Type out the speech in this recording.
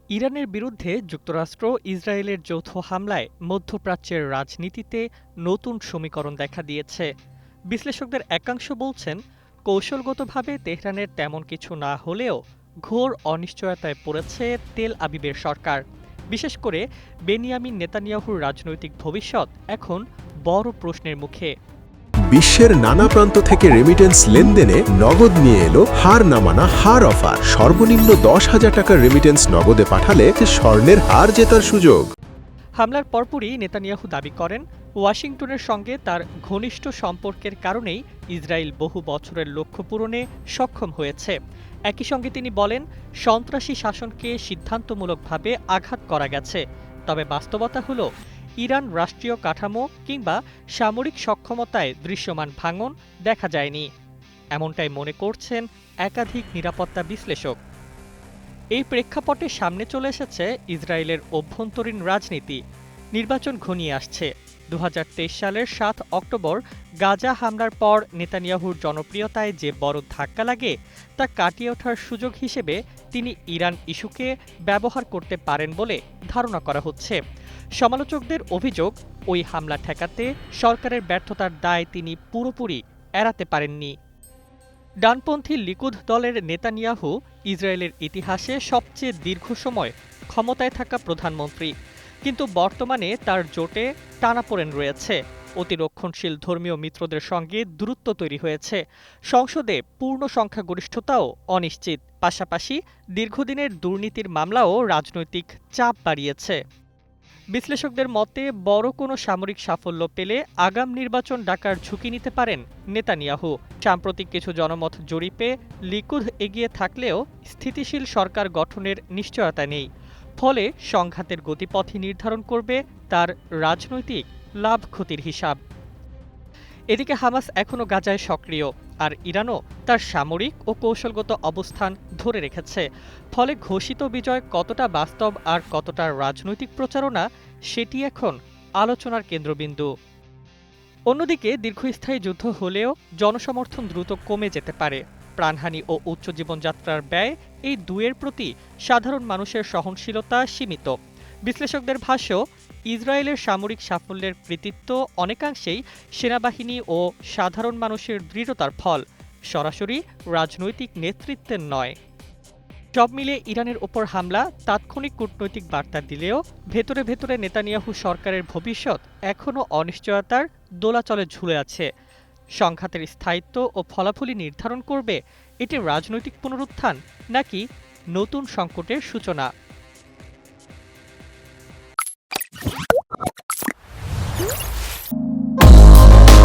ইরানের বিরুদ্ধে যুক্তরাষ্ট্র ইসরায়েলের যৌথ হামলায় মধ্যপ্রাচ্যের রাজনীতিতে নতুন সমীকরণ দেখা দিয়েছে। বিশ্লেষকদের একাংশ বলছেন, কৌশলগতভাবে তেহরানের তেমন কিছু না হলেও ঘোর অনিশ্চয়তায় পড়েছে তেল আবিবের সরকার। বিশেষ করে বেনিয়ামিন নেতানিয়াহুর রাজনৈতিক ভবিষ্যৎ এখন বড় প্রশ্নের মুখে। বিশ্বের নানা প্রান্ত থেকে রেমিটেন্স লেনদেনে নগদ নিয়ে এলো হার না মানা হার অফার। সর্বনিম্ন 10,000 টাকার রেমিটেন্স নগদে পাঠালে স্বর্ণের হার জেতার সুযোগ। হামলার পরপরই নেতানিয়াহু দাবি করেন, ওয়াশিংটনের সঙ্গে তার ঘনিষ্ঠ সম্পর্কের কারণেই ইসরায়েল বহু বছরের লক্ষ্য পূরণে সক্ষম হয়েছে। একই সঙ্গে তিনি বলেন, সন্ত্রাসী শাসনকে সিদ্ধান্তমূলকভাবে আঘাত করা গেছে, তবে বাস্তবতা হল ইরান রাষ্ট্রীয় কাঠামো কিংবা সামরিক সক্ষমতায় দৃশ্যমান ভাঙন দেখা যায়নি। এমনটাই মনে করছেন একাধিক নিরাপত্তা বিশ্লেষক। এই প্রেক্ষাপটে সামনে চলে এসেছে ইসরায়েলের অভ্যন্তরীণ রাজনীতি। নির্বাচন ঘনিয়ে আসছে। ২০২৩ সালের ৭ অক্টোবর গাজা হামলার পর নেতানিয়াহুর জনপ্রিয়তায় যে বড় ধাক্কা লাগে তা কাটিয়ে ওঠার সুযোগ হিসেবে তিনি ইরান ইস্যুকে ব্যবহার করতে পারেন বলে ধারণা করা হচ্ছে। সমালোচকদের অভিযোগ, ওই হামলা ঠেকাতে সরকারের ব্যর্থতার দায় তিনি পুরোপুরি এড়াতে পারেননি। ডানপন্থী লিকুদ দলের নেতানিয়াহু ইসরায়েলের ইতিহাসে সবচেয়ে দীর্ঘ সময় ক্ষমতায় থাকা প্রধানমন্ত্রী, কিন্তু বর্তমানে তার জোটে টানাপোড়েন রয়েছে। অতিরক্ষণশীল ধর্মীয় মিত্রদের সঙ্গে দূরত্ব তৈরি হয়েছে। সংসদে পূর্ণ সংখ্যাগরিষ্ঠতাও অনিশ্চিত। পাশাপাশি দীর্ঘদিনের দুর্নীতির মামলাও রাজনৈতিক চাপ বাড়িয়েছে। বিশ্লেষকদের মতে, বড় কোনো সামরিক সাফল্য পেলে আগাম নির্বাচন ডাকার ঝুঁকি নিতে পারেন নেতানিয়াহু। সাম্প্রতিক কিছু জনমত জরিপে লিকুদ এগিয়ে থাকলেও স্থিতিশীল সরকার গঠনের নিশ্চয়তা নেই। ফলে সংঘাতের গতিপথই নির্ধারণ করবে তার রাজনৈতিক লাভ ক্ষতির হিসাব। এদিকে হামাস এখনও গাজায় সক্রিয়, আর ইরানও তার সামরিক ও কৌশলগত অবস্থান ধরে রেখেছে। ফলে ঘোষিত বিজয় কতটা বাস্তব আর কতটা রাজনৈতিক প্রচারণা, সেটি এখন আলোচনার কেন্দ্রবিন্দু। অন্যদিকে দীর্ঘস্থায়ী যুদ্ধ হলেও জনসমর্থন দ্রুত কমে যেতে পারে। প্রাণহানি ও উচ্চ জীবনযাত্রার ব্যয়, এই দুয়ের প্রতি সাধারণ মানুষের সহনশীলতা সীমিত। বিশ্লেষকদের ভাষ্য, ইসরায়েলের সামরিক সাফল্যের কৃতিত্ব অনেকাংশেই সেনাবাহিনী ও সাধারণ মানুষের দৃঢ়তার ফল, সরাসরি রাজনৈতিক নেতৃত্বের নয়। সব মিলিয়ে ইরানের ওপর হামলা তাৎক্ষণিক কূটনৈতিক বার্তা দিলেও ভেতরে ভেতরে নেতানিয়াহু সরকারের ভবিষ্যৎ এখনও অনিশ্চয়তার দোলাচলে ঝুলে আছে। সংঘাতের স্থায়িত্ব ও ফলাফলই নির্ধারণ করবে এটি রাজনৈতিক পুনরুত্থান নাকি নতুন সংকটের সূচনা।